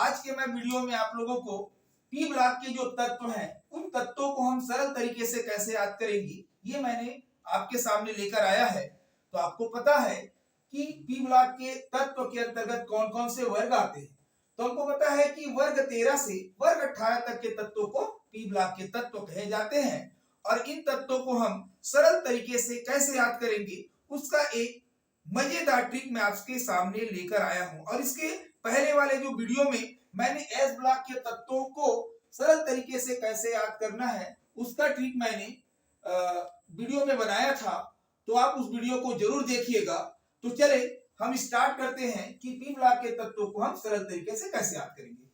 आज के मैं वीडियो में आप लोगों को पी ब्लॉक के जो तत्व हैं उन तत्वों को हम सरल तरीके से कैसे याद करेंगे ये मैंने आपके सामने लेकर आया है। तो आपको पता है कि पी ब्लॉक के तत्व के अंतर्गत कौन कौन से वर्ग आते हैं। तो हमको पता है कि वर्ग 13 से वर्ग 18 तक के तत्वों को पी ब्लॉक के तत्व कहे जाते हैं और इन तत्वों को हम सरल तरीके से कैसे याद करेंगे उसका एक मजेदार ट्रिक मैं आपके सामने लेकर आया हूं। और इसके पहले वाले जो वीडियो में मैंने एस ब्लॉक के तत्वों को सरल तरीके से कैसे याद करना है उसका ट्रिक मैंने वीडियो में बनाया था, तो आप उस वीडियो को जरूर देखिएगा। तो चले हम स्टार्ट करते हैं कि पी ब्लॉक के तत्वों को हम सरल तरीके से कैसे याद करेंगे।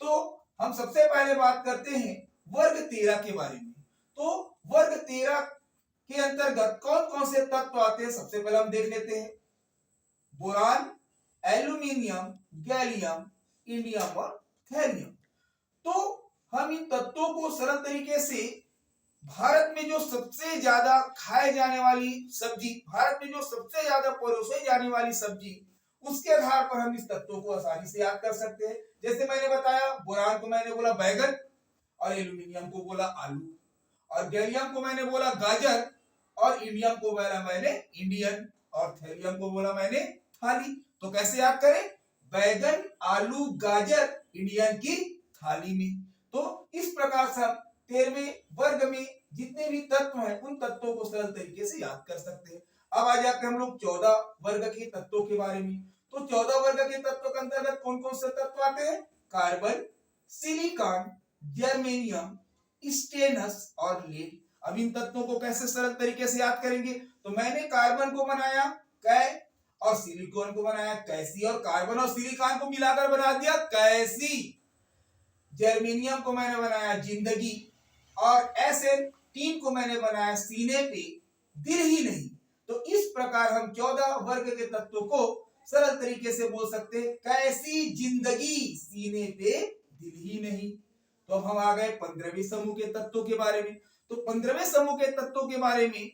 तो हम सबसे पहले बात करते हैं वर्ग 13 के बारे में। तो वर्ग 13 के अंतर्गत कौन कौन से तत्व आते हैं सबसे पहले हम देख लेते हैं। बोरान, एल्यूमिनियम, गैलियम, इंडियम और थैलियम। तो हम इन तत्वों को सरल तरीके से भारत में जो सबसे ज्यादा खाए जाने वाली सब्जी, भारत में जो सबसे ज्यादा परोसी जाने वाली सब्जी, उसके आधार पर हम इस तत्वों को आसानी से याद कर सकते हैं। जैसे मैंने बताया, बोरान को मैंने बोला बैगन और एल्यूमिनियम को बोला आलू और गैलियम को मैंने बोला गाजर और इंडियम को बोला मैंने इंडियन और थैलियम को बोला मैंने थाली। तो कैसे याद करें? बैगन, आलू, गाजर इंडियन की थाली में। तो इस प्रकार से हम 13वें वर्ग में जितने भी तत्व हैं उन तत्वों को सरल तरीके से याद कर सकते हैं। अब आ जाते हैं हम लोग 14 वर्ग के तत्वों के बारे में। तो 14 वर्ग के तत्वों के अंतर्गत कौन कौन से तत्व आते हैं? कार्बन, सिलिकॉन, जर्मेनियम, स्टेनस और लेड। अब इन तत्वों को कैसे सरल तरीके से याद करेंगे? तो मैंने कार्बन को बनाया कै और सिलिकॉन को बनाया कैसी और कार्बन और सिलिकॉन को मिलाकर बना दिया कैसी। जर्मेनियम को मैंने बनाया जिंदगी और SN3 को मैंने बनाया सीने पे दिल ही नहीं। तो इस प्रकार हम 14 वर्ग के तत्वों को सरल तरीके से बोल सकते हैं कैसी जिंदगी सीने पे दिल ही नहीं। तो अब हम आ गए 15वें समूह के तत्वों के बारे में। तो 15वें समूह के तत्वों के बारे में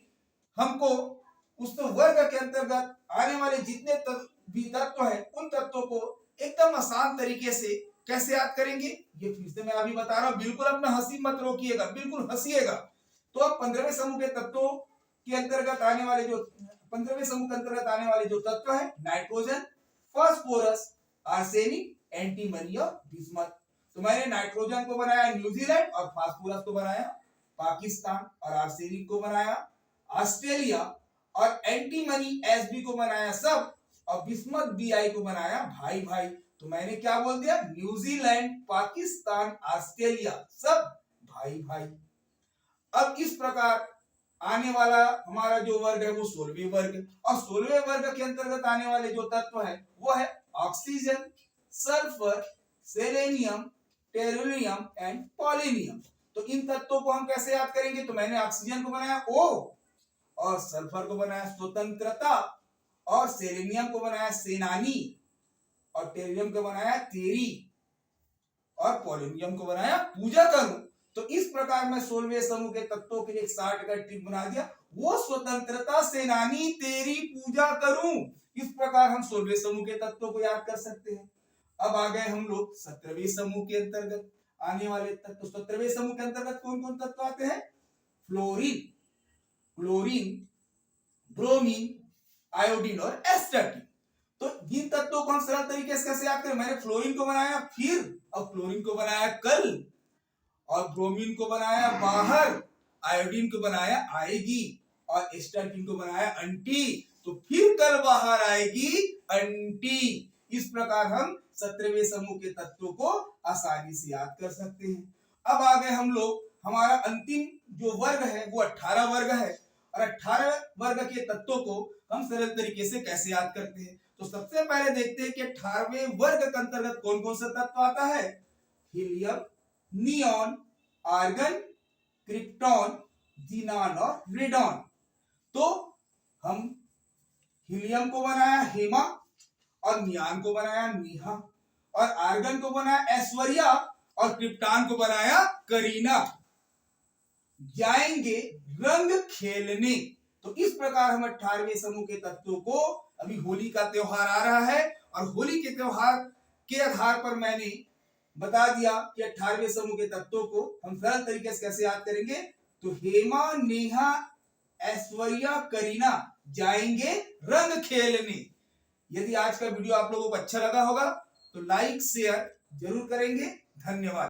हमको उस वर्ग के अंतर्गत आने वाले जितने भी तत्व हैं उन तत्वों को एकदम आसान तरीके से कैसे याद करेंगे ये फिर से मैं अभी बता रहा हूं। बिल्कुल अपना हंसी मत रोकिएगा, बिल्कुल हंसिएगा। तो अब 15वें समूह के तत्वों के अंतर्गत आने वाले जो 15वें समूह के अंतर्गत आने वाले जो तत्व है नाइट्रोजन, फास्फोरस, आर्सेनिक, एंटीमनी और बिस्मथ। तो मैंने नाइट्रोजन को बनाया न्यूजीलैंड और फास्फोरस को बनाया पाकिस्तान और आर्सेनिक को बनाया ऑस्ट्रेलिया और एंटीमनी SB को बनाया सब और बिस्मथ BI को बनाया भाई भाई। तो मैंने क्या बोल दिया? न्यूजीलैंड, पाकिस्तान, ऑस्ट्रेलिया सब भाई भाई। अब इस प्रकार आने वाला हमारा जो वर्ग है वो 16वें वर्ग और 16वें वर्ग के अंतर्गत आने वाले जो तत्व है वो है oxygen, sulphur, selenium, tellurium and polonium. तो इन तत्वों को हम कैसे याद करेंगे? तो मैंने ऑक्सीजन को बनाया O और सल्फर को बनाया स्वतंत्रता और सेलेनियम को बनाया सेनानी और टेरियम को बनाया तेरी और पोलिनियम को बनाया पूजा करूं। तो इस प्रकार मैं 16वें समूह के तत्वों के लिए एक शार्ट का ट्रिक बना दिया, वो स्वतंत्रता सेनानी तेरी पूजा करूं। इस प्रकार हम 16वें समूह के तत्वों को याद कर सकते हैं। अब आ गए हम लोग 17वें समूह के अंतर्गत आने वाले तत्व। 17वें समूह के अंतर्गत कौन कौन तत्व आते हैं? फ्लोरीन, क्लोरीन, ब्रोमीन, आयोडीन और एस्टाटीन। तो जिन तत्वों को हम सरल तरीके से कैसे याद करें? मैंने फ्लोरीन को बनाया फिर और क्लोरीन को बनाया कल और ब्रोमीन को बनाया बाहर, आयोडीन को बनाया आएगी और एस्टाटीन को बनाया अंटी। तो फिर कल बाहर आएगी अंटी। इस प्रकार हम 17वें समूह के तत्वों को आसानी से याद कर सकते हैं। अब आ गए हम लोग, हमारा अंतिम जो वर्ग है वो 18 वर्ग है और 18 वर्ग के तत्वों को हम सरल तरीके से कैसे याद करते हैं। तो सबसे पहले देखते हैं कि 18वें वर्ग के अंतर्गत कौन कौन सा तत्व आता है। Helium, neon, argon, krypton, xenon और रेडॉन। तो हम हीलियम को बनाया हेमा और नियॉन को बनाया नेहा और आर्गन को बनाया ऐश्वर्या और क्रिप्टॉन को बनाया करीना। जाएंगे रंग खेलने। तो इस प्रकार हम 18वें समूह के तत्वों को, अभी होली का त्योहार आ रहा है और होली के त्योहार के आधार पर मैंने बता दिया कि 18वें समूह के तत्वों को हम सरल तरीके से कैसे याद करेंगे। तो हेमा, नेहा, ऐश्वर्या, करीना जाएंगे रंग खेलने। यदि आज का वीडियो आप लोगों को अच्छा लगा होगा तो लाइक शेयर जरूर करेंगे। धन्यवाद।